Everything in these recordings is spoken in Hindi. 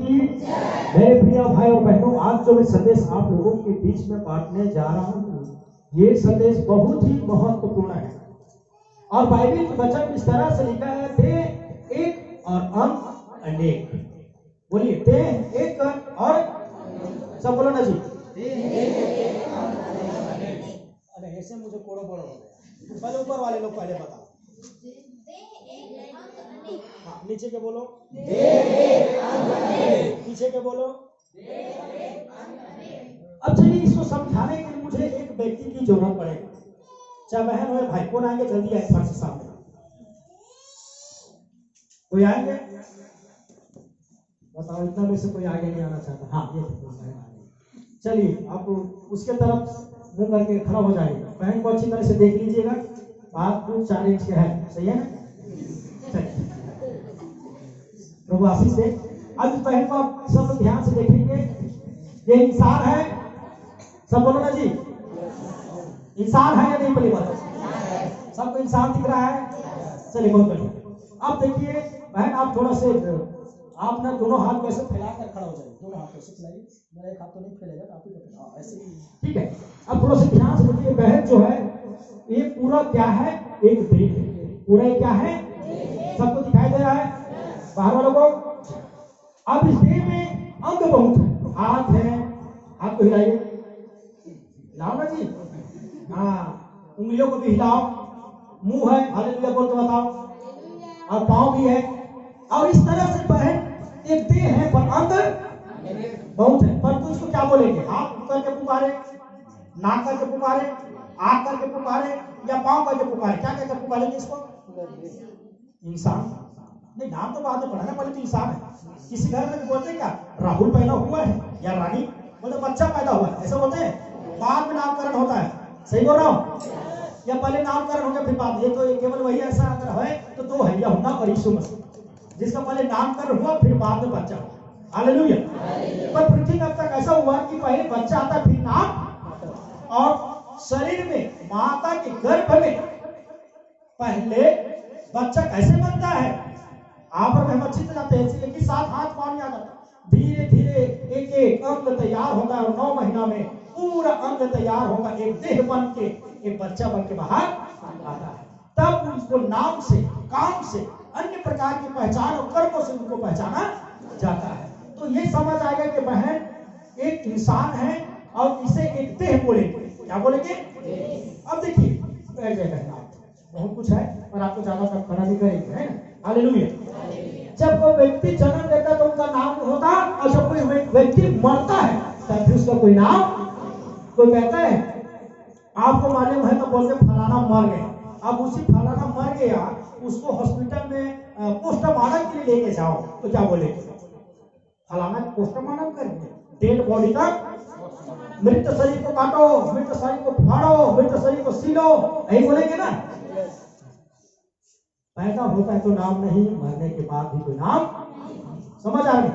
की। मेरे प्रिय भाई और बहनों, आज जो मैं संदेश आप लोगों के बीच में बांटने जा रहा हूँ, ये संदेश बहुत ही महत्वपूर्ण है। और बाइबल के वचन इस तरह से लिखा है, देह एक और अंग अनेक। बोलिए, देह एक और सब बोलो ना जी। अरे ऐसे मुझे कोड़ो बोड़ो हो गया। पहले ऊपर वाले लोग पहले बताओ। हाँ, नीचे के बोलो। पीछे के बोलो। अब चलिए, इसको समझाने के लिए मुझे एक व्यक्ति की जरूरत पड़ेगी। चाहे बहन हो भाई, कौन आएंगे? जल्दी आए फर्स्ट सामने। कोई आएंगे? बताओ, इतना में से कोई आगे नहीं आना चाहता? हाँ, ये चलिए, आप उसके तरफ मुंह करके खड़ा हो जाइए। बहन को अच्छी तरह से देख लीजिएगा। बात कुछ 4 इंच के है, सही है ना? प्रभु आशीष दे। अब इस बहन को आप सब ध्यान से देखेंगे। ये इंसान है, सब बोलो ना जी। इंसान है या नहीं? बोलिए बताओ। सबको इंसान दिख रहा है? चलिए, बहुत बढ़िया। अब देखिए बहन, आप थोड़ा से आप ना दोनों हाथ कैसे फैलाकर खड़ा हो जाइए। दोनों हाथ कैसे फैलाइए। मेरा एक हाथ तो नहीं फैलेगा, आप ही को फैलाओ ऐसे ही, ठीक है? अब थोड़ा सा ध्यान से देखिए। बहन जो है, ये पूरा क्या है? एक देह है। पूरा क्या है? सबको दिखाई दे रहा है बाहर वालों को? अब इस देह में अंग बहुत है। हाथ है, हाथ को हिलाइए, हिलाओ ना जी। हाँ, उंगलियों को भी हिलाओ। मुंह है, हालेलुया बोल के बताओ। और पांव भी है। और इस तरह से बहन एक देह है पर अंग बहुत है। पर तो इसको क्या बोलेंगे? हाथ करके पुकारे, नाक करके पुकारे, आंख करके पुकारे, या पांव करके पुकारे? क्या कहकर पुकारेंगे इसको? इंसान नहीं, नाम तो बाद में पढ़ा ना, पहले तो इंसान है। किसी घर में बोलते क्या, राहुल पैदा हुआ है या रानी, बोलते बच्चा पैदा हुआ है, ऐसा बोलते हैं। बाद में नामकरण होता है, सही बोल रहा हूँ? या पहले नामकरण हो गया फिर बाद? ये तो केवल वही ऐसा अगर है तो 2 है, यूहन्ना और यीशु मसीह, जिसका पहले नामकरण हुआ फिर बाद में बच्चा हुआ। हालेलुया। पर पृथ्वी अब तक ऐसा हुआ कि पहले बच्चा आता फिर नाम, और शरीर में माता के गर्भ में पहले बच्चा कैसे बनता है? आप और हम अच्छी तरह से एक ही साथ हाथ पाँव नहीं आ जाता। धीरे धीरे एक एक अंग तैयार होता है और 9 महीना में पूरा अंग तैयार होगा, एक देह बन के, एक बच्चा बन के बाहर आता है। तब उसको नाम से, काम से, अन्य प्रकार की पहचान और कर्मों से उनको पहचाना जाता है। तो ये समझ आएगा कि बहन एक इंसान है और इसे एक देह बोलेंगे। क्या बोलेंगे? अब देखिए, बहुत कुछ है पर आपको ज्यादा तक खड़ा नहीं करेंगे, है ना? हालेलुया। जब कोई व्यक्ति जन्म लेता तो उनका नाम होता, और जब कोई व्यक्ति मरता है तब भी उसका कोई नाम। कोई कहता है आपको मालूम है तो बोलते फलाना मर गया। अब उसी फलाना मर गया, उसको हॉस्पिटल में पोस्टमार्टम के लिए लेके जाओ तो क्या बोलेंगे? फलाना पोस्टमार्टम करेंगे, डेड बॉडी का, मृत शरीर को काटो, मृत शरीर को फाड़ो, मृत शरीर को सीलो, यही बोलेंगे ना? पैदा होता है तो नाम नहीं, मरने के बाद भी कोई नाम। समझ आ गई?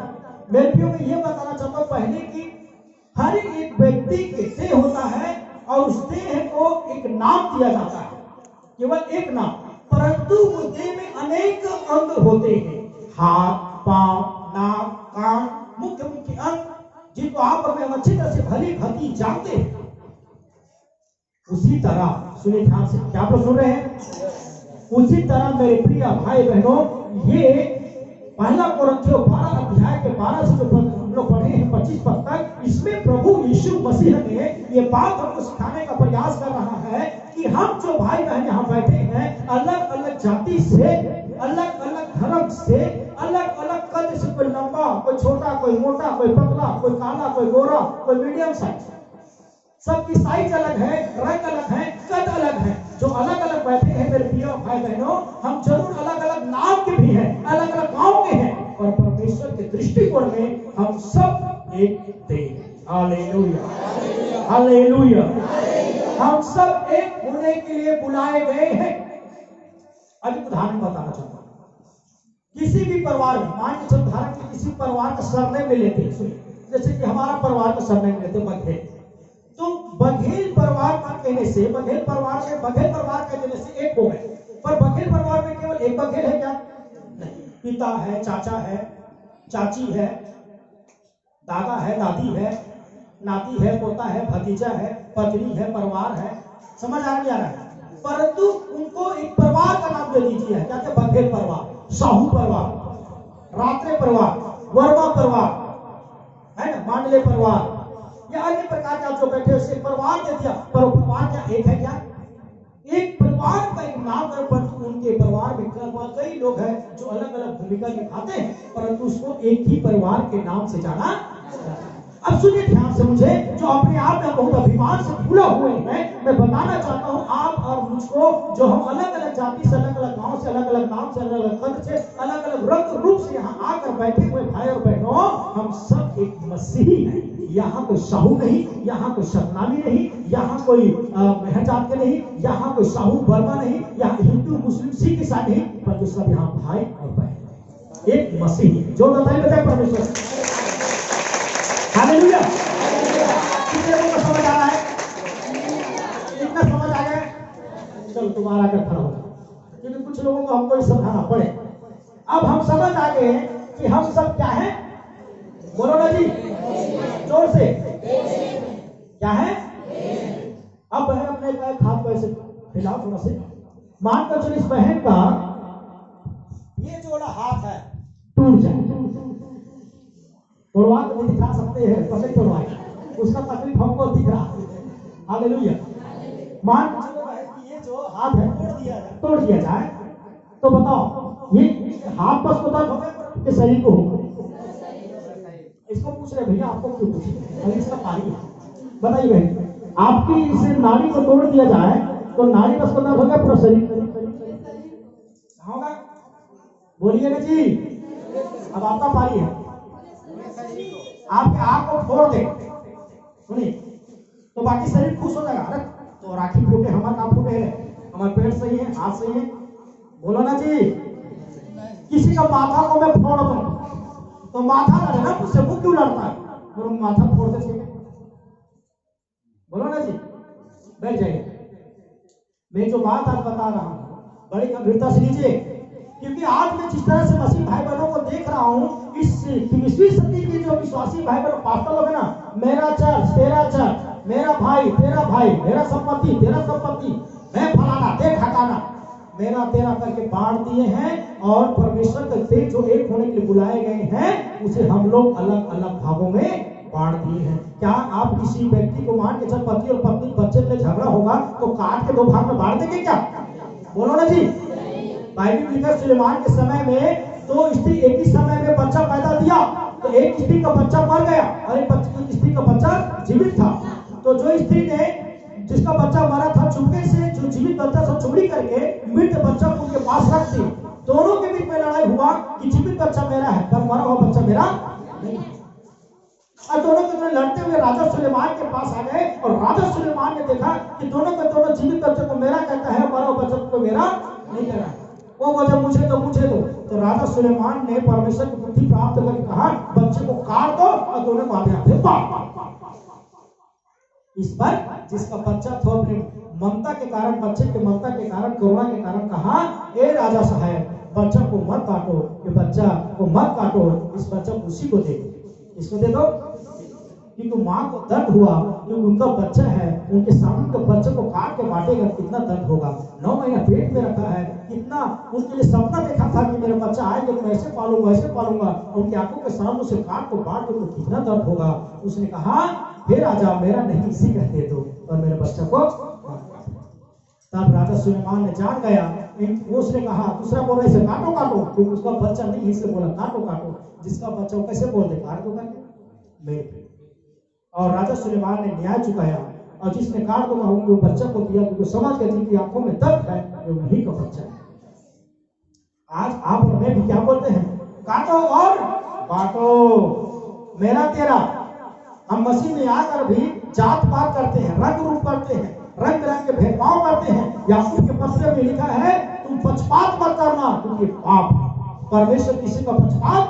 मेरे प्रियो में ये बताना चाहता हूँ पहले कि हर एक व्यक्ति के देह होता है और उस देह को एक नाम दिया जाता है, केवल एक नाम। परंतु उस देह में अनेक अंग होते हैं, हाथ, पांव, नाक, कान, मुख्य मुख्य अंग, जिनको आप और मैं अच्छी तरह से भली भांति जानते हैं। उसी तरह सुनिए ध्यान से, क्या आप सुन रहे हैं? उसी तरह मेरे प्रिय भाई बहनों, ये पहला कोरिन्थियों 12 अध्याय के 12 से जो हम लोग पढ़े हैं 25 पद तक, इसमें प्रभु यीशु मसीह ने ये बात हमको सिखाने का प्रयास कर रहा है कि हम जो भाई बहन यहाँ बैठे हैं, अलग अलग जाति से, अलग अलग धर्म से, अलग अलग कद से, कोई लंबा, कोई छोटा, कोई मोटा, कोई पतला, कोई काला, कोई गोरा, कोई मीडियम साइज, सबकी साइज अलग है, रंग अलग है, कद अलग है। जो अलग अलग बैठे हैं मेरे प्रिय भाई बहनों, हम जरूर अलग अलग नाम के भी हैं, अलग अलग गांव के हैं, और परमेश्वर के दृष्टिकोण में हम सब एक देह। Hallelujah, hallelujah. हम सब एक होने के लिए बुलाए गए हैं। अब उदाहरण बताना चाहता हूँ। किसी भी परिवार में, मान के चलो उदाहरण के किसी परिवार का सरनेम ले लेते हैं, जैसे कि हमारा परिवार का सरनेम लेते हैं बघेल। तो बघेल परिवार का कहने से, बघेल परिवार में बघेल परिवार का कहने से एक हो गए, पर बघेल परिवार में केवल एक बघेल है क्या? नहीं, पिता है, चाचा है, चाची है, दादा है, दादी है, नाती है, पोता है, भतीजा है, पत्नी है, परिवार है, समझ आ रहा है। परंतु उनको एक परिवार का नाम दे दीजिए, क्या क्या? बघेल परिवार, साहू परिवार, रात्रे परिवार, वर्मा परिवार, है ना, मांडले परिवार, या अन्य प्रकार का जो बैठे उसे परिवार दे दिया। पर परिवार क्या एक है? क्या एक परिवार का एक नाम है, परंतु उनके परिवार में कई लोग हैं जो अलग अलग भूमिका निभाते हैं, परंतु उसको एक ही परिवार के नाम से जाना। अब सुनिए ध्यान से, मुझे जो अपने आप में बहुत अभिमान से भूले हुए हैं, मैं बताना चाहता हूँ आप और मुझको, जो हम अलग अलग जाति से, अलग अलग गांव से, अलग अलग नाम से, अलग अलग कद से, अलग अलग रंग रूप से यहाँ आकर बैठे हुए भाई और बहनों, हम सब एक मसीही हैं। यहाँ कोई साहू नहीं, यहाँ कोई सतनामी नहीं, यहाँ कोई मेहर जात के नहीं, यहाँ कोई साहू वर्मा नहीं, यहाँ हिंदू मुस्लिम सिख ईसाई नहीं, परंतु सब यहाँ भाई और बहन, एक मसीही। जो बताइए बताए परमेश्वर, हालेलुया। कितने लोगों को समझ आ रहा है? इतना समझ आ गया? चलो तुम्हारा कर खड़ा हो, क्योंकि कुछ लोगों को हमको समझाना पड़े। अब हम समझ आ गए कि हम सब क्या है? बोलो ना जी, जोर से, क्या है? अब बहन अपने हाथ को ऐसे हिलाओ थोड़ा से, मान कर चलो इस बहन का ये जोड़ा हाथ है टूट जाए, तोड़वा तो नहीं दिखा सकते हैं, पर नहीं तोड़वाए, उसका तकलीफ हमको दिख रहा है। हालेलुया। मान के चलो कि ये जो हाथ है तोड़ दिया जाए, तो बताओ ये हाथ बस को दर्द होगा कि शरीर को होगा? इसको पूछ रहे भैया, आपको क्यों पूछ रहे? इसका पारी है, बताइए बहन, आपकी इस नाड़ी को तोड़ दिया जाए तो नाड़ी बस को दर्द होगा, पूरा शरीर होगा? बोलिए ना जी। अब आपका पारी है, आपके आंख को फोड़ दे, सुनिए, तो बाकी शरीर खुश हो जाएगा। अरे तो राखी फूटे, हमारा काम फूटे है, हमारा पेट सही है, हाथ सही है, बोलो ना जी। किसी का माथा को मैं फोड़ दूं तो माथा लड़े ना, मुझसे मुंह क्यों लड़ता है? बोलो माथा फोड़ते थे, बोलो ना जी। बैठ जाइए, मैं जो बात आज बता रहा हूं बड़ी गंभीरता से लीजिए, क्योंकि आज मैं जिस तरह से मसीह भाई बहनों को देख रहा हूं, इस 21वीं सदी के जो विश्वासी भाई बहनों, पास्टर लोग है ना, मेरा चर्च तेरा चर्च, मेरा भाई तेरा भाई, मेरा संपत्ति तेरा संपत्ति, मैं फलाना देख हटाना, मेरा तेरा करके बांट दिए हैं, और परमेश्वर के जो एक होने के लिए बुलाए गए हैं उसे हम लोग अलग अलग भागों में बांट दिए हैं। क्या आप किसी व्यक्ति को मान के चल, पति और पत्नी बच्चे में झगड़ा होगा तो काट के दो भाग में बांट देंगे क्या? बोलो ना जी। बाइबल लिखा सुलेमान के समय में दो स्त्री एक ही समय में बच्चा पैदा दिया, तो एक स्त्री का बच्चा मर गया और एक स्त्री का बच्चा जीवित था। तो जो स्त्री ने जिसका बच्चा मरा था, चुपके से जो जीवित बच्चा था चुगली करके मृत बच्चा को उनके पास रख दी। दोनों के बीच में लड़ाई हुआ कि जीवित बच्चा मेरा है पर मरा हुआ बच्चा मेरा नहीं। और दोनों के लड़ते हुए राजा सुलेमान के पास आ गए, और राजा सुलेमान ने देखा कि दोनों के दोनों जीवित बच्चे को मेरा कहता है, मरा हुआ बच्चा को मेरा नहीं कह रहा है। वो वजह मुझे दो। तो राजा सुलेमान ने परमेश्वर की बुद्धि प्राप्त करके कहा, बच्चे को काट दो और दोनों को आधे इस पर जिसका बच्चा था अपने ममता के कारण, बच्चे के ममता के कारण, करुणा के कारण कहा, ए राजा साहब, बच्चा को मत काटो, ये बच्चा को मत काटो, इस बच्चा को उसी को दे, इसको दे दो। क्योंकि माँ को दर्द हुआ, क्योंकि उनका बच्चा है, उनके सामने के बच्चे को काट के बांटेगा, कितना दर्द होगा। 9 महीना पेट में रखा है, कितना उनके लिए सपना देखा था कि मेरा बच्चा आएगा तो ऐसे पालूंगा, ऐसे पालूंगा, उनकी आंखों के सामने उसे काट को बांट दो तो कितना दर्द होगा। उसने कहा, हे राजा, मेरा नहीं इसी कहते दो और मेरे बच्चा को। तब राजा सुलेमान ने जान गया, उसने कहा, दूसरा बोल रहा है काटो काटो, क्योंकि उसका बच्चा नहीं, इसलिए बोला काटो काटो। जिसका बच्चा कैसे बोल दे, काट दो करके मेरे पे। और राजा सुलेमान ने न्याय चुकाया, और जिसने काट दो वो बच्चा को दिया, क्योंकि समझ गए जिनकी आंखों में दर्द है वो वही का बच्चा है। आज आप और मैं भी क्या बोलते हैं, काटो और बांटो, मेरा तेरा। हम मसीह में आकर भी जात पात करते हैं, रंग रूप करते हैं, रंग बिरंग के भेदभाव करते हैं। याकूब के पत्र में लिखा है, तुम पक्षपात मत करना क्योंकि पाप। परमेश्वर किसी का पक्षपात,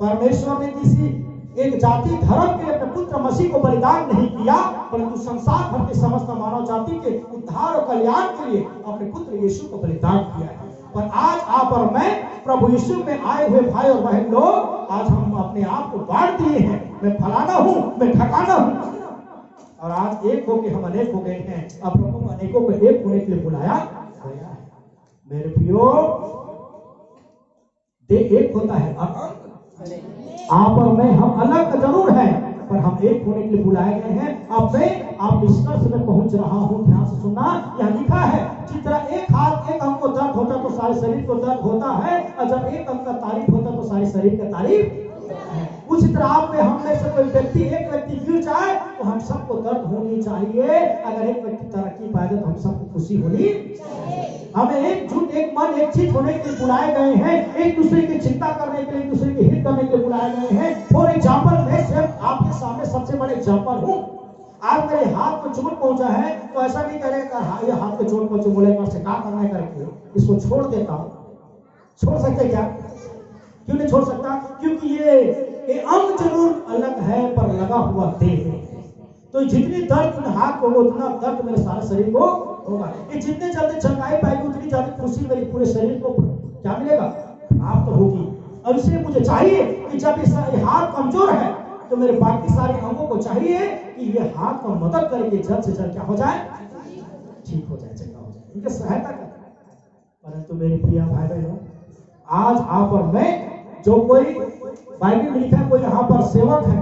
परमेश्वर ने किसी एक जाति धर्म के लिए अपने पुत्र मसीह को बलिदान नहीं किया, परंतु संसार भर के समस्त मानव जाति के उद्धार और कल्याण के लिए अपने पुत्र यीशु को बलिदान किया है। पर आज आप और मैं प्रभु यीशु में आए हुए भाई और बहन लोग आज हम अपने आप को बांट दिए हैं, मैं फलाना हूं, मैं ठकाना हूं, और आज एक होके हम अनेक हो गए हैं। अब प्रभु अनेकों को एक होने के लिए बुलाया गया है। मेरे प्रियो, एक होता है, आप और मैं, हम अलग जरूर हैं, पर हम एक होने के लिए बुलाए गए हैं। अब मैं आप निष्कर्ष में पहुंच रहा हूं, ध्यान से सुनना। यह लिखा है, जिस तरह एक हाथ एक अंग को दर्द होता तो सारे शरीर को दर्द होता है, और जब एक अंग का तारीफ होता तो सारे शरीर का तारीफ है। उसी तरह आप में, हम में से कोई व्यक्ति, एक व्यक्ति गिर जाए तो हम सबको दर्द होनी चाहिए। अगर एक व्यक्ति तरक्की पाए तो हम सबको खुशी होनी चाहिए। हमें एकजुट, एक मन, एक चित होने के लिए बुलाए गए हैं, एक दूसरे की चिंता करने के लिए, एक दूसरे के हित करने के लिए बुलाए गए हैं। फॉर एग्जाम्पल, मैं सिर्फ आपके सामने सबसे बड़े एग्जाम्पल हूँ। आज मेरे हाथ को चोट पहुंचा है तो ऐसा नहीं करेगा, हाँ ये हाथ को चोट पहुंचे, बोलेगा से क्या करना है करके इसको छोड़ देता हूँ। छोड़ सकते क्या? क्यों नहीं छोड़ सकता? क्योंकि ये अंग जरूर अलग है पर लगा हुआ देह है। तो जितनी दर्द हाथ को होगा उतना दर्द मेरे सारे शरीर को होगा। ये जितने जल्दी चंगाई पाएगी उतनी ज्यादा खुशी मेरे पूरे शरीर को क्या मिलेगा? प्राप्त होगी। अब इसलिए मुझे चाहिए कि जब ये हाथ कमजोर है तो मेरे बाकी सारे अंगों को चाहिए कि ये हाथ को मदद करके जल्द से जल्द क्या हो जाए, ठीक हो जाए, चंगा हो जाए, उनकी सहायता करें। परंतु मेरे प्रिय भाई बहनों, आज आप और मैं, जो कोई बाइबल में लिखा है, कोई यहाँ पर सेवक है,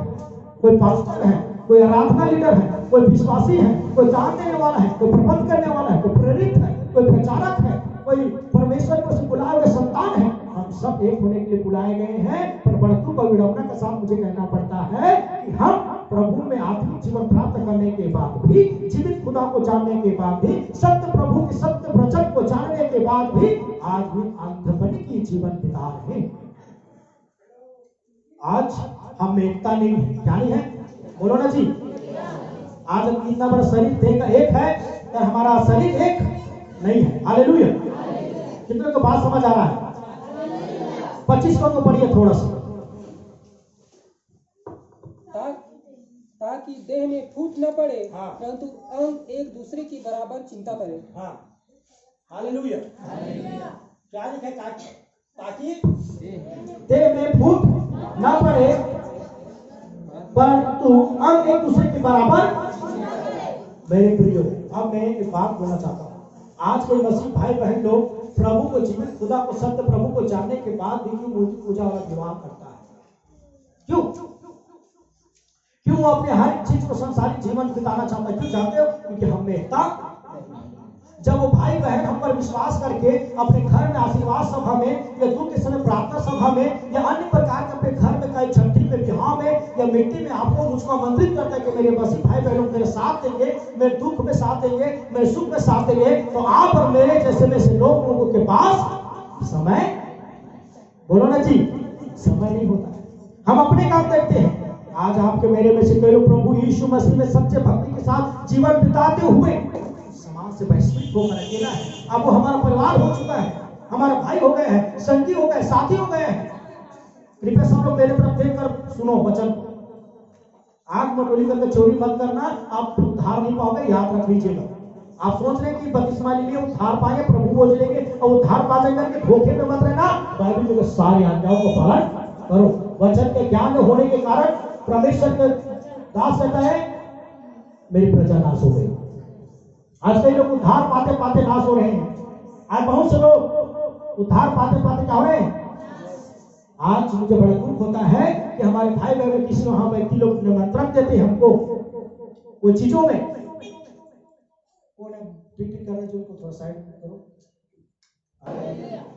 कोई पास्टर है, कोई आराधना लीडर है, कोई विश्वासी है, कोई दान देने वाला है, कोई प्रबंध करने वाला है, कोई प्रेरित है, कोई प्रचारक है, कोई परमेश्वर को बुलाए हुए संतान है, हम सब एक होने के लिए बुलाए गए हैं। पर बड़तू को विडंबना के साथ मुझे कहना पड़ता है कि हम प्रभु में आत्मिक जीवन प्राप्त करने के बाद भी, जीवित खुदा को जानने के बाद भी, सत्य प्रभु के सत्य वचन को जानने के बाद भी आज भी अंधपन की जीवन बिता रहे हैं। आज हम में एकता नहीं है, क्या नहीं है? बोलो ना जी। आज हम इतना बड़ा शरीर देख एक है तो हमारा शरीर एक नहीं है। हालेलुया। कितने को बात समझ आ रहा है? 25 को पढ़िए थोड़ा सा। ताकि देह में फूट न पड़े, हाँ। परंतु अंग एक दूसरे की बराबर चिंता करे। हाँ, हालेलुया। क्या लिखा है? ताकि देह में फूट न पड़े, परंतु अंग एक दूसरे के बराबर। मेरे प्रियो, अब मैं एक बात बोलना चाहता हूँ। आज के मसीह भाई बहन लोग प्रभु को, जीवित खुदा को, सत्य प्रभु को जानने के बाद भी क्यों मूर्ति पूजा वाला विवाह करता है? क्यों? क्यों अपने हर चीज को, संसारिक जीवन बिताना चाहता है? क्यों चाहते हो? क्योंकि हम में एकता। जब वो भाई बहन हम पर विश्वास करके अपने घर में आशीर्वाद सभा में, या दुख के समय प्रार्थना सभा में, या अन्य प्रकार के अपने घर में, कई छठी में, विवाह में, या मिट्टी में आपको मुझको आमंत्रित करता है कि मेरे मसीह भाई बहनों मेरे साथ देंगे, मेरे दुख में साथ देंगे, मेरे सुख में साथ देंगे, तो आप और मेरे जैसे में से लोगों के पास समय, बोलो ना जी, समय नहीं होता है। हम अपने काम देखते हैं। आज आपके मेरे में से कई लोग प्रभु यीशु मसीह में सच्चे भक्ति के साथ जीवन बिताते हुए समाज से बहिष्कृत होकर अकेला है। अब वो हमारा परिवार हो चुका है, हमारा भाई हो गए हैं, संगी हो गए, साथी हो गए हैं। कृपया सब लोग मेरे तरफ देखकर सुनो वचन। आग मटोली करके चोरी मत करना, आप उद्धार नहीं पाओगे, याद रख लीजिएगा। आप सोच रहे हैं कि बपतिस्मा ले लिए उद्धार पाएंगे, प्रभु बोझ लेंगे और उद्धार पा जाएंगे, करके धोखे में मत रहना। बाइबल के सारी आज्ञाओं को पालन करो। वचन के ज्ञान में होने के कारण परमेश्वर के दास कहता है मेरी प्रजा नाश हो गई। आज कई लोग उद्धार पाते पाते नाश हो रहे हैं। आज बहुत से लोग उद्धार पाते पाते क्या हो रहे हैं? आज मुझे बड़ा दुख होता है कि हमारे भाई बहन किसी वहां व्यक्ति लोग निमंत्रण देते हैं हमको वो चीजों में। कौन है ठीक कर रहे जो उनको थोड़ा साइड करो,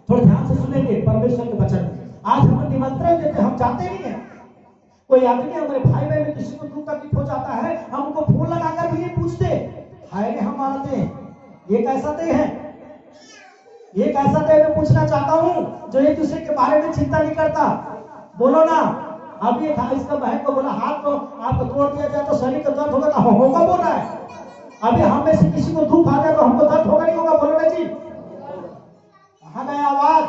थोड़ा ध्यान से सुनेंगे परमेश्वर के वचन। आज हमको निमंत्रण देते, हम जाते नहीं है। कोई आदमी हमारे भाई बहन में किसी को दुख तकलीफ हो जाता है, हम उनको फोन लगाकर भी नहीं पूछते हाय हम मानते हैं ये कैसा दे है, ये कैसा दे। मैं पूछना चाहता हूँ जो एक दूसरे के बारे में चिंता नहीं करता। बोलो ना। अभी इसका बहन को बोला हाथ को आपको तोड़ दिया जाए तो शरीर का दर्द होगा, तो होगा बोल रहा है। अभी हम में से किसी को दुख आ जाए तो हमको दर्द होगा नहीं होगा? बोलो ना जी। कहाँ गए आवाज,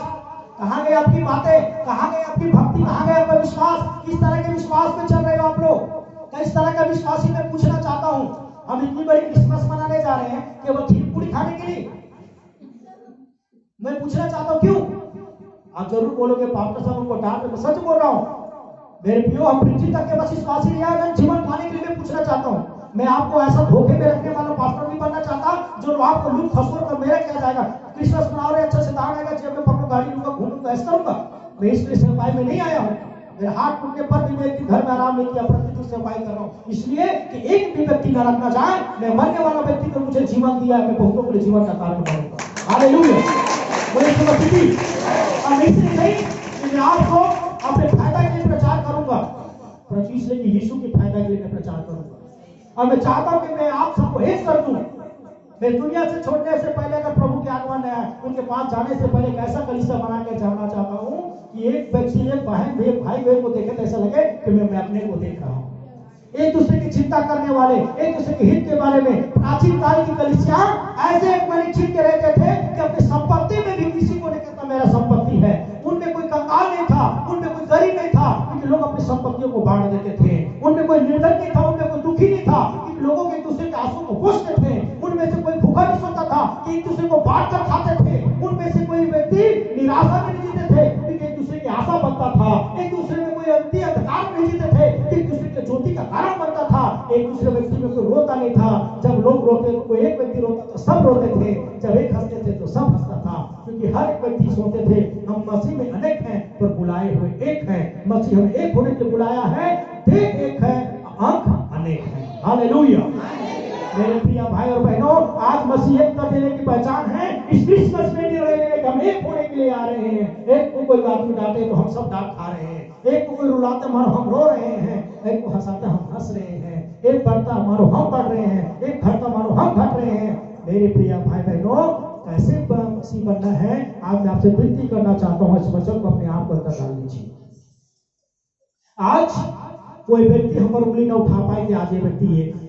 कहाँ गए आपकी बातें, कहाँ गए आपकी भक्ति, कहाँ गए आपका विश्वास? किस तरह के विश्वास में चल रहे हो आप लोग? किस तरह का विश्वासी मैं पूछना चाहता हूँ। हम इतनी बड़ी क्रिसमस मनाने जा रहे हैं केवल खीर पूरी खाने के लिए? मैं पूछना चाहता हूँ क्यों? आप जरूर बोलोगे पास्टर साहब हमको डांट, मैं सच बोल रहा हूँ। मेरे प्रियो, हम पृथ्वी तक के बस विश्वासी नहीं है, मैं जीवन पाने के लिए मैं पूछना चाहता हूँ। मैं आपको ऐसा धोखे में रखने वाला पास्टर नहीं बनना चाहता जो आपको लूट खसोट कर मेरा क्या जाएगा, क्रिसमस मना रहे अच्छा से दान आएगा, जेब में पकड़ो गाड़ी लूंगा घूमूंगा ऐसा करूंगा। मैं इसलिए सेवाई में नहीं आया हूँ। मेरे हाथ टूटने पर भी मैं एक दिन घर में आराम नहीं किया, प्रतिदिन सेवाई कर रहा हूँ, इसलिए कि एक भी व्यक्ति न रखना जाए। मैं मरने वाला व्यक्ति को मुझे जीवन दिया है, मैं बहुतों के लिए जीवन का कारण बनूंगा। हालेलुया, बोले सुबह और इसलिए नहीं कि मैं आपको अपने फायदा के लिए प्रचार करूंगा, पर इसलिए कि यीशु के फायदा के लिए मैं प्रचार करूंगा। और मैं चाहता हूं कि मैं आप सबको एक कर दूं। मैं दुनिया से छोड़ने से पहले अगर प्रभु के आगमन है उनके पास जाने से पहले एक ऐसा कलीसिया बना के जाना चाहता हूं कि एक व्यक्ति एक बहन एक भाई बहन को देखे तो ऐसा लगे कि मैं अपने को देख रहा हूं। एक दूसरे की चिंता करने वाले, एक दूसरे के हित के बारे में। प्राचीन काल की कलीसिया ऐसे एक परिचित के रहते थे कि अपनी संपत्ति में भी किसी को नहीं कहता मेरा संपत्ति है। उनमें कोई कंगाल नहीं था, उनमें कोई गरीब नहीं था, क्योंकि लोग अपनी संपत्तियों को बांट देते थे। उनमें कोई निर्धन नहीं था, उनमें कोई दुखी नहीं था, क्योंकि लोगों के एक दूसरे के आंसू को पोंछते थे। उनमें से कोई भूखा नहीं सोता था कि एक दूसरे को बांट कर खाते थे। उनमें से कोई व्यक्ति निराशा में नहीं जीते थे, क्योंकि एक दूसरे की आशा बनता था। एक दूसरे में कोई अंधकार नहीं जीते थे, एक दूसरे के ज्योति का कारण बनता था। एक दूसरे व्यक्ति में कोई रोता नहीं था, जब लोग रोते तो कोई एक व्यक्ति रोता तो सब रोते थे, जब एक हंसते थे तो सब हंसता था, क्योंकि हर एक व्यक्ति सोचते थे हम मसीह में अनेक हैं पर बुलाए हुए एक हैं। मसीह हमें एक होने के लिए बुलाया है, देह एक है, अंक अनेक है। हालेलुया। मेरे प्रिय भाई और बहनों, आज मसीह एकता देने की पहचान है। इस क्रिसमस में हम एक होने के लिए आ रहे हैं। एक को कोई आदमी डांटे तो हम सब डांट खा रहे हैं, एक को कोई रुलाते मानो हम रो रहे हैं, एक को हंसाते हम हंस रहे हैं, एक बढ़ता मानो हम बढ़ रहे हैं, एक घटता मानो हम घट रहे हैं। मेरे प्रिय भाई बहनों, कैसे मसीह बनना है, आज मैं आपसे विनती करना चाहता हूँ, इस वचन को अपने आप को अंदर डाल लीजिए। आज कोई व्यक्ति हम पर उंगली न उठा पाए कि आज ये व्यक्ति एक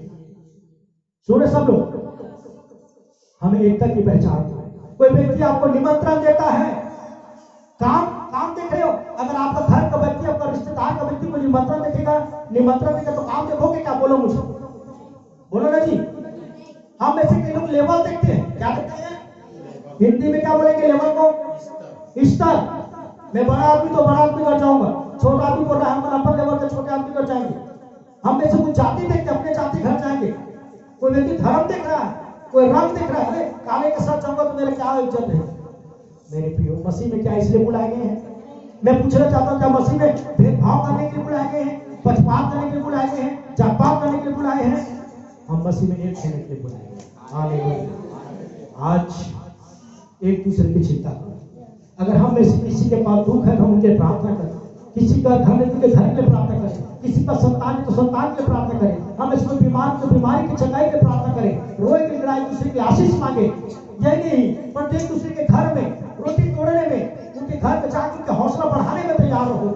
सुने सब लोग, हमें एकता की पहचान। कोई व्यक्ति आपको निमंत्रण देता है, काम देख रहे हो, अगर आपका घर का व्यक्ति आपका रिश्तेदार का व्यक्ति को निमंत्रण देखेगा तो काम देखोगे क्या? बोलो मुझे, बोलो ना जी। हम में से कई लोग लेवल देखते हैं, क्या देखते हैं? हिंदी में क्या बोलेंगे लेवल को? स्तर। मैं बड़ा आदमी तो बड़ा आदमी कर जाऊंगा, छोटा आदमी बोल रहा है हम अपर लेवल के छोटे आदमी कर जाएंगे। हम में से कुछ जाति देखते, अपने जाति घर जाएंगे। कोई व्यक्ति धर्म देख रहा है, कोई रंग देख रहा है, काले के साथ जाऊंगा तो मेरे क्या इज्जत है? मेरे प्रियो, मसीह में क्या इसलिए बुलाए गए हैं? मैं पूछना चाहता हूं, क्या मसीह में भेदभाव करने के लिए बुलाए गए हैं, पक्षपात करने के लिए बुलाए गए हैं, जात पात करने के लिए बुलाए हैं? हम मसीह में एक होने के लिए बुलाए गए। हालेलुया। आज एक दूसरे की चिंता करो। अगर हम में से किसी के पास दुख है तो हम उनके प्रार्थना करें, किसी का घर है तो घर के लिए प्रार्थना करें, किसी का संतान है तो संतान के लिए प्रार्थना करें, हम इसमें बीमार तो बीमारी की चंगाई के लिए प्रार्थना करें, रोए की लड़ाई दूसरे की आशीष मांगे। यही नहीं, पर एक दूसरे के घर में रोटी तोड़ने में, उनके घर में जाकर उनका हौसला बढ़ाने में तैयार रहो।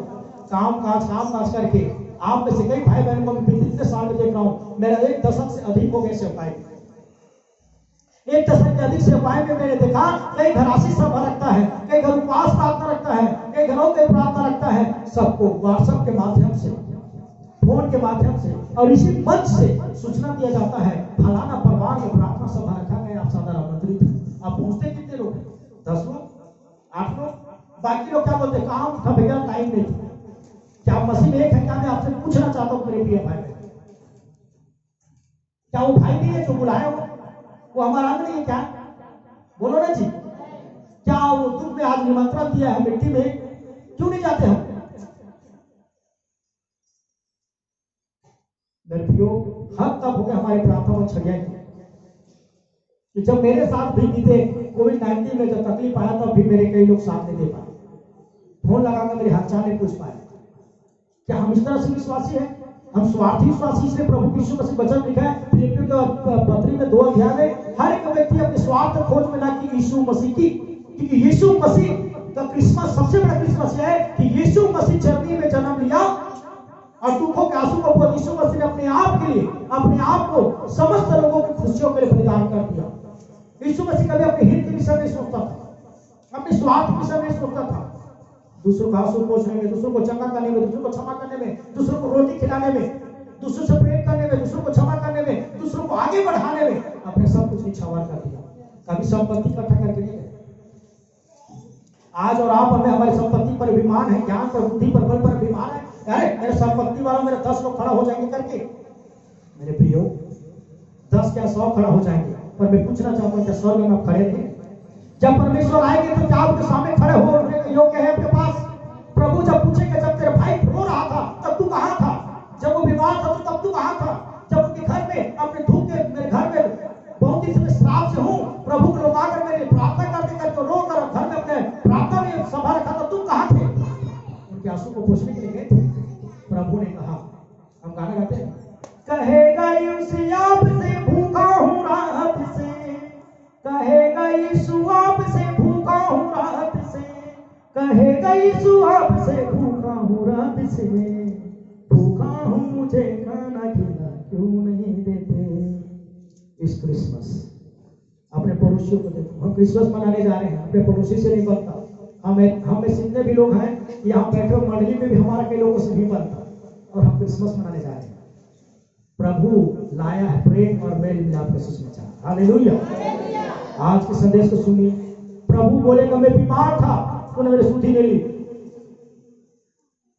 काम काज करके आप में से कई भाई बहन को मैं इतने साल में देख रहा हूँ, मेरा 1 दशक से अधिक हो गए सेवकाई, 1 दशक से अधिक सेवकाई में मैंने देखा कई घर आशीष सभा रखता है, कई घर उपवास प्रार्थना रखता है, कई घरों के प्रार्थना रखता है। सबको व्हाट्सएप के माध्यम से, फोन के माध्यम से और इसी मंच से सूचना दिया जाता है फलाना परिवार में प्रार्थना सभा रखा गया, आप सादर आमंत्रित हैं। आप पूछते कितने लोग हैं? 10 लोग, 8 लोग, बाकी लोग क्या बोलते? काम था भैया, टाइम नहीं था। क्या मसीह में एक है? क्या मैं आपसे पूछना चाहता हूँ मेरे प्रिय भाई, क्या वो भाई नहीं है जो बुलाया वो हमारा अंग नहीं है क्या? बोलो ना जी। क्या वो दुख में आज निमंत्रण दिया है, मिट्टी में क्यों नहीं जाते हम? हद तक हो गया हमारे प्रार्थना में छड़िया कि जब मेरे साथ भी बीते कोविड-19 में जब तकलीफ आया तब भी मेरे कई लोग साथ नहीं दे पाए, फोन लगाकर मेरे हालचाल नहीं पूछ पाए। क्या हम इस तरह से विश्वासी हैं? हम स्वार्थी विश्वासी से प्रभु यीशु मसीह वचन लिखा है फिलिप्पियों के पत्री में 2 अध्याय में, हर एक व्यक्ति अपने स्वार्थ खोज में ना कि यीशु मसीह की, क्योंकि यीशु मसीह का क्रिसमस सबसे बड़ा क्रिसमस है कि यीशु मसीह जर्मनी में जन्म लिया और दुखों के आंसू को यीशु मसीह ने अपने आप के लिए, अपने आप को समस्त लोगों की खुशियों के लिए बलिदान कर दिया। यीशु मसीह कभी अपने हित के विषय नहीं सोचता था, अपने स्वार्थ के विषय नहीं सोचता था। दूसरों का आंसू पोंछने में, दूसरों को चंगा करने में, दूसरों को क्षमा करने में, दूसरों को रोटी खिलाने में, दूसरों से प्रेम करने में, दूसरों को क्षमा करने में, दूसरों को आगे बढ़ाने में अपने सब कुछ निछावर कर दिया। कभी संपत्ति इकट्ठा करके नहीं गए। आज और आप हमें हमारी संपत्ति पर अभिमान है, ज्ञान पर, बुद्धि पर, बल पर अभिमान है, अरे मेरे संपत्ति वालों मेरे 10 लोग खड़ा हो जाएंगे करके। मेरे प्रियो 10 क्या 100 खड़ा हो जाएंगे, पर मैं पूछना चाहता हूँ क्या स्वर्ग में आप खड़े थे? जब परमेश्वर आएंगे तो क्या आपके सामने खड़े होने के योग्य है आपके पास? प्रभु जब पूछेंगे जब तेरे भाई रो रहा था तब तू कहाँ था? जब वो बीमार था तो तब तू कहाँ था? जब उनके घर में अपने धूप के मेरे घर में बहुत ही समय श्राप से हूँ, प्रभु को लोग आकर मेरे प्रार्थना करते करके रो कर घर में अपने प्रार्थना में सभा रखा था, तुम कहाँ थे? उनके आंसू को पोंछने के लिए गए थे। प्रभु ने कहा, हम गाना गाते हैं, कहेगा यीशु आपसे भूखा हूँ रात से, कहेगा यीशु आपसे भूखा हूँ रात से, कहेगा यीशु आपसे भूखा हूँ रात से, भूखा हूँ मुझे खाना खिला क्यों नहीं देते? इस क्रिसमस अपने पड़ोसियों को देखो, हम क्रिसमस मनाने जा रहे हैं, अपने पड़ोसी से नहीं बनता। हम में जितने भी लोग हैं यहाँ बैठे हुए मंडली में भी हमारा कई लोगों से नहीं बनता, और हम क्रिसमस मनाने जा रहे हैं। प्रभु लाया है प्रेम और मेल मिलाप का सुसमाचार। हालेलुया। आज के संदेश को सुनिए। प्रभु बोलेगा, मैं बीमार था तूने मेरी सुधि नहीं ली,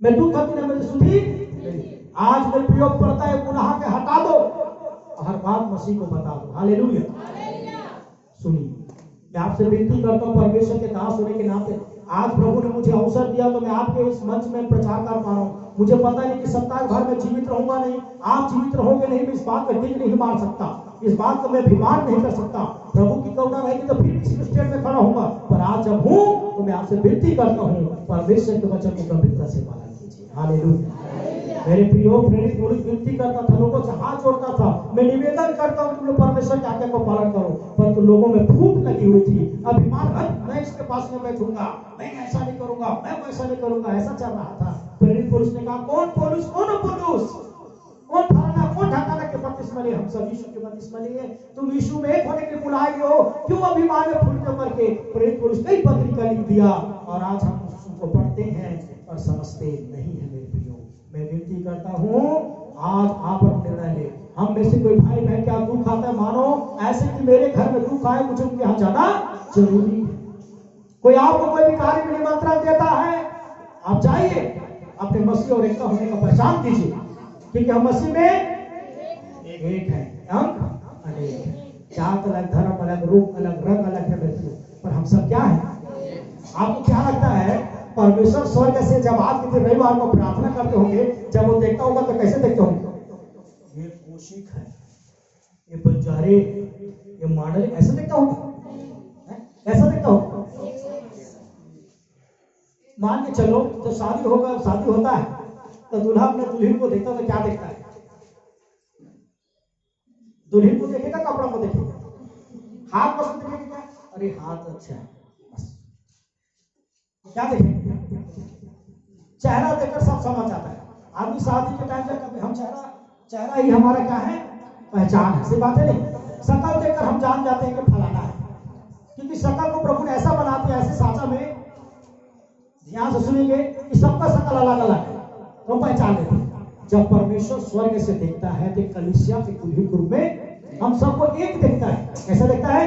मैं दुख था तूने मेरी सुधि नहीं ली। आज मेरे प्रयोग पड़ता है, गुनाह के हटा दो, हर बात मसीह को बता दो। हालेलुया। सुनिए, मैं आपसे विनती करता हूँ परमेश्वर के दास होने के नाते, आज प्रभु ने मुझे अवसर दिया तो मैं आपके इस मंच में प्रचार कर पा रहा हूँ। मुझे पता नहीं कि सप्ताह भर में जीवित रहूंगा नहीं, आप जीवित रहोगे नहीं, मैं इस बात पर टिक नहीं मार सकता, इस बात को मैं अभिमान नहीं कर सकता। प्रभु की करुणा रहेगी तो फिर किसी स्टेट में खड़ा होऊंगा, पर आज जब हूँ तो मैं आपसे विनती करता हूँ परमेश्वर के वचन को गंभीरता से पालन कीजिए। हालेलुया। मेरे प्रियो प्रेरित पुरुष विनती करता था, लोगों से हाथ जोड़ता था, मैं निवेदन करता हूँ तुम लोग परमेश्वर की आज्ञा को पालन करो, परंतु लोगों में भूख लगी हुई थी, अभिमान, मैं इसके पास में बैठूंगा, मैं ऐसा नहीं करूंगा, मैं वैसा नहीं करूंगा, ऐसा चल रहा था। प्रेरित पुरुष ने कहा, कौन पौलुस, कौन अपुल्लोस, कौन फलाना, कौन ढकाना के बपतिस्मा लिए? हम सब यीशु के बपतिस्मा लिए। तुम यीशु में एक होने के लिए बुलाए गए हो, क्यों अभिमान में फूलते करके? प्रेरित पुरुष कई पत्रिका लिख दिया, और आज हम उसको पढ़ते हैं और समझते नहीं है। मेरे प्रियो, मैं विनती करता हूँ आज आप निर्णय ले। हम में से कोई भाई बहन क्या दुख आता है, मानो ऐसे कि मेरे घर में दुख आए, मुझे उनके यहाँ जाना जरूरी है। कोई आपको कोई भी कार्य में निमंत्रण देता है, आप जाइए, अपने मसीह और एकता होने का पहचान कीजिए, क्योंकि हम मसीह में एक है, अंक अनेक है, जात अलग, धर्म अलग, रूप अलग, रंग अलग है, पर हम सब क्या है? आपको क्या लगता है परमेश्वर स्वर्ग से जब आज के दिन रविवार को प्रार्थना करते होंगे, जब वो देखता होगा तो कैसे देखते होंगे? ये कोशिक है, ये बंजारे, ये मॉडल, ऐसा देखता होगा? ऐसा देखता होगा? मान के चलो तो शादी होता है तो दूल्हा अपने दुल्हन को देखता तो क्या देखता है? दुल्हन को देखेगा, कपड़ा को देखेगा, हाथ पसंद देखेगा क्या? अरे हाथ अच्छा है, क्या देखेंगे? चेहरा देखकर सब समझ आता है। आदमी शादी के टाइम पे हम चेहरा ही हमारा क्या है? पहचान है। सिर्फ बात है नहीं, शकल देखकर हम जान जाते हैं कि फलाना है, क्योंकि शकल को प्रभु ने ऐसा बना दिया, ऐसे साचा में ध्यान से सुनेंगे कि सबका शकल अलग अलग है, तो पहचान लेते हैं। जब परमेश्वर स्वर्ग से देखता है तो कलीसिया के दुल्हन रूप में हम सबको एक देखता है। कैसा देखता है?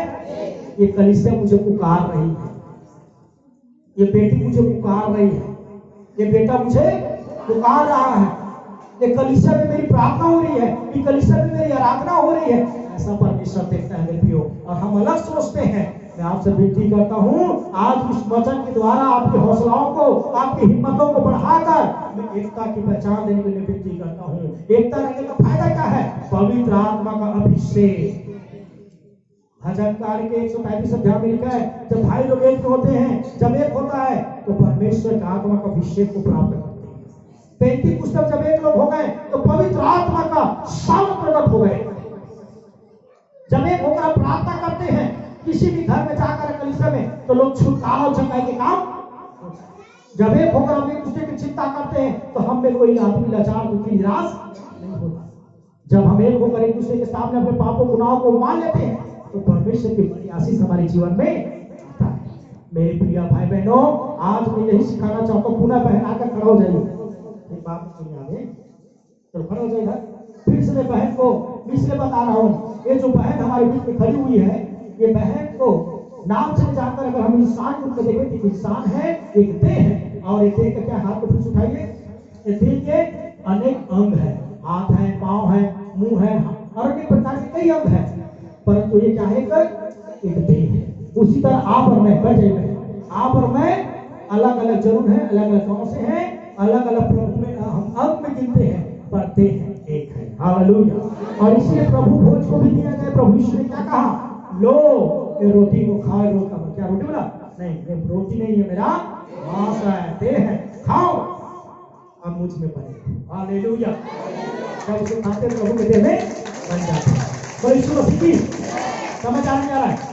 ये कलीसिया मुझे पुकार रही है, ये बेटी मुझे पुकार रही है, ये बेटा मुझे पुकार रहा है, ये कलीसिया में मेरी प्रार्थना हो रही है, ये कलीसिया में मेरी आराधना हो रही है। ऐसा परमेश्वर देखता है मेरे प्रियो, और हम अलग सोचते हैं। मैं आपसे विनती करता हूँ आज इस वचन के द्वारा आपकी हौसलाओं को, आपकी हिम्मतों को बढ़ाकर मैं एकता की पहचान देने के लिए विनती करता हूँ। एकता रहने का फायदा क्या है? पवित्र आत्मा का अभिषेक। भजनकार के 135 अध्याय में लिखा है, जब भाई लोग एक होते हैं, जब एक होता है तो परमेश्वर के आत्मा का अभिषेक को प्राप्त करते हैं। 35 पुस्तक जब एक लोग हो गए तो पवित्र आत्मा का सामर्थ प्रकट हो गए। जब एक होकर प्रार्थना करते हैं किसी भी घर में जाकर कलीसिया में, तो लोग छुटकारा और चंगाई के काम। जब एक होकर हम एक दूसरे की चिंता करते हैं तो हम में कोई आदमी लाचार, दुखी, निराश नहीं होता। जब हम एक होकर एक दूसरे के सामने अपने पापों गुनाहों को मान लेते हैं तो परमेश्वर की बड़ी आशीष हमारे जीवन में आता है। मेरे प्रिय भाई बहनों, आज मैं यही सिखाना चाहता हूँ, पुनः बहन आकर खड़ा हो जाइए। एक बात सुनिए, आगे तो खड़ा हो जाइए। फिर से मैं बहन को इसलिए बता रहा हूँ, ये जो बहन हमारे बीच में खड़ी हुई है, ये बहन को नाम से जानकर अगर हम इंसान रूप में देखें तो इंसान है, एक देह है, और एक देह का क्या? हाथ को फिर उठाइए, ये देह के अनेक अंग है, हाथ है, पांव है, मुंह है और अनेक प्रकार के कई अंग है, परंतु ये क्या है? एक देह है। उसी तरह आप और मैं, बैठ जाइए, आप और मैं अलग अलग जरूर है, अलग अलग गांव से हैं, अलग अलग प्रभु में हम अंग में गिनते हैं, पर देह एक है। हालेलुया। और इसलिए प्रभु भोज को भी दिया गया। प्रभु यीशु ने क्या कहा? लो ये रोटी को खाओ। रोटी का क्या रोटी बोला? नहीं, ये रोटी नहीं है, मेरा मांस है, देह है, खाओ और मुझ में बने। हालेलुया। जब इसे खाते प्रभु के देह में बन जाते हैं। तो यीशु मसीह की समझ आने जा रहा है।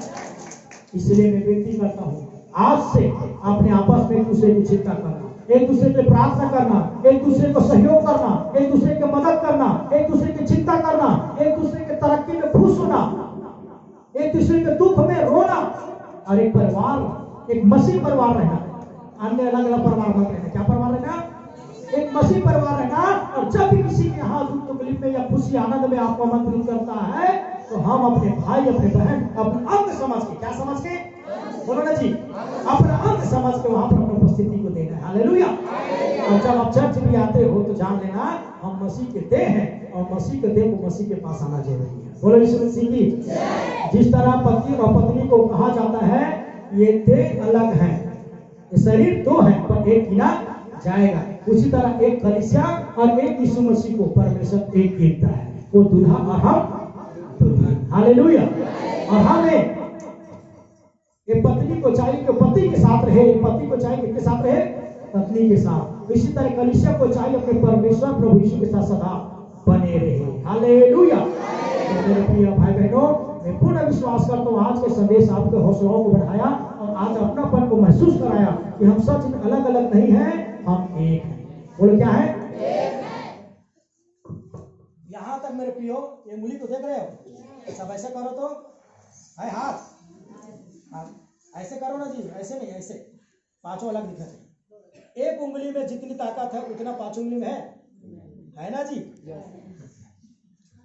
इसलिए मैं विनती करता हूँ, आज से अपने आपस में एक दूसरे की चिंता करना, एक दूसरे के प्रार्थना करना, एक दूसरे को सहयोग करना, एक दूसरे की मदद करना, एक दूसरे की चिंता करना, एक दूसरे के तरक्की में खुश होना, एक दूसरे के दुख में रोना, और एक परिवार, एक मसीह परिवार रहना। अन्य अलग अलग परिवार मत रहना। क्या परिवार रहना? एक मसीह परिवार रहना। और जब भी किसी के यहाँ दुख तकलीफ में या खुशी आनंद में आपको आमंत्रित करता है, तो हम अपने भाई, अपने बहन, अपने अंग समझ के, क्या समझ के? बोलो ना जी, अपना अंग समझ के वहां पर अपनी उपस्थिति को देना है। हालेलुया। और जब आप चर्च भी आते हो तो जान लेना हम मसीह के देह हैं, और मसीह के देह को मसीह के पास आना जरूरी है। बोलो यीशु मसीह की। जिस तरह पति और पत्नी को कहा जाता है ये देह अलग है, ये शरीर दो है पर एक गिना जाएगा, उसी तरह एक कलीसिया और एक यीशु मसीह को परमेश्वर एक गिनता है। वो दूल्हा और हम दुल्हन। हालेलुया। और हमें एक पत्नी को चाहिए कि पति के साथ रहे, एक पति को चाहिए किसके साथ रहे? पत्नी के साथ। इसी तरह कलीसिया को चाहिए अपने परमेश्वर प्रभु यीशु के साथ सदा बने रहे। हालेलुया। तो मेरे प्रिय भाई बहनों, मैं पूर्ण विश्वास करता हूँ आज के संदेश आपके हौसलों को बढ़ाया और आज अपनापन को महसूस कराया कि हम सच में अलग अलग नहीं हैं, हम एक हैं। बोलो क्या है? यहां तक मेरे प्रियो, ये उंगली को देख रहे हो? सब ऐसे करो तो है हाथ, ऐसे करो ना जी, ऐसे नहीं, ऐसे पांचों अलग दिखा चाहिए। एक उंगली में जितनी ताकत है उतना पांच उंगली में है ना जी?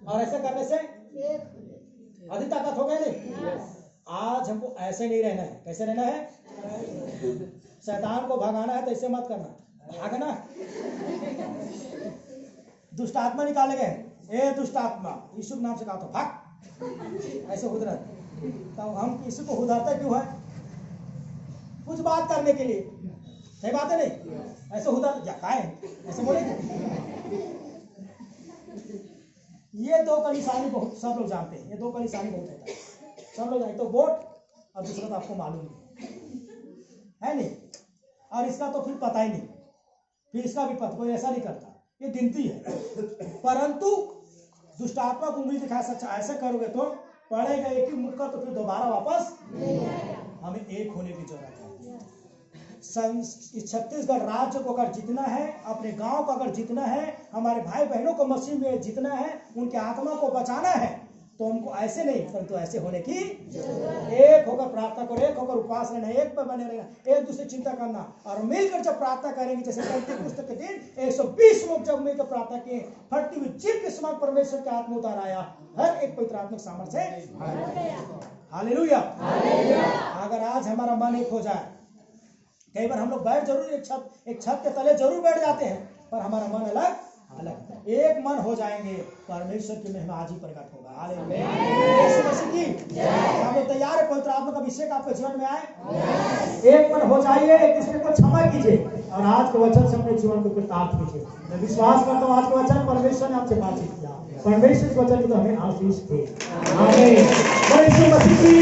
और ऐसे करने से अधिक ताकत हो गई नहीं? आज हमको ऐसे नहीं रहना है। कैसे रहना है? शैतान को भगाना है तो ऐसे मत करना, भागना। दुष्ट आत्मा निकाले गए, ए दुष्ट आत्मा, यीशु के नाम से कहा तो भाग, ऐसे उधर। तो हम किसी को उधरते क्यों है? कुछ बात करने के लिए, सही बात है नहीं? ऐसे उधर जा काहे ऐसे बोलेंगे? ये दो का निशानी बहुत सब लोग जानते हैं। ये दो का निशानी बहुत होता है, सब लोग जानते। तो वोट और दूसरा तो आपको मालूम है नहीं, और इसका तो फिर पता ही नहीं, फिर इसका भी पता कोई ऐसा नहीं करता, ये गिनती है। परंतु दुष्टात्मा को उंगली दिखा सकता, ऐसे करोगे तो पड़ेगा एक ही मुक्का, तो फिर दोबारा वापस हमें एक होने की जरूरत है। छत्तीसगढ़ राज्य को अगर जीतना है, अपने गांव को अगर जीतना है, हमारे भाई बहनों को मसीह में जीतना है, उनके आत्मा को बचाना है, तो हमको ऐसे नहीं परंतु ऐसे होने की एक होकर प्रार्थना करो, एक होकर उपवास रहना, एक पर बने रहना, एक दूसरे चिंता करना, और मिलकर जब प्रार्थना करेंगे, जैसे पुस्तक के दिन 120 लोग जब मिलकर प्रार्थना किए, फटती हुई जीभ के समान परमेश्वर का आत्मा उतार आया, हर एक पवित्र आत्मिक सामर्थ्य है। हालेलुया। अगर आज हमारा मन एक हो जाए, कई बार हम लोग बैठ जरूर एक छत के तले जरूर बैठ जाते हैं, पर हमारा मन अलग अलग, एक मन हो जाएंगे, परमेश्वर की महिमा आज ही प्रकट होगा। हालेलुया। यीशु मसीह की हम लोग तैयार है, पवित्र आत्मा का अभिषेक आपके जीवन में आए। एक मन हो जाइए, एक दूसरे को क्षमा कीजिए, और आज के वचन से अपने जीवन को कृतार्थ कीजिए। मैं विश्वास करता हूँ आज के वचन परमेश्वर ने आपसे बातचीत किया, परमेश्वर के वचन की तो हमें आशीष थे। आमीन। यीशु मसीह की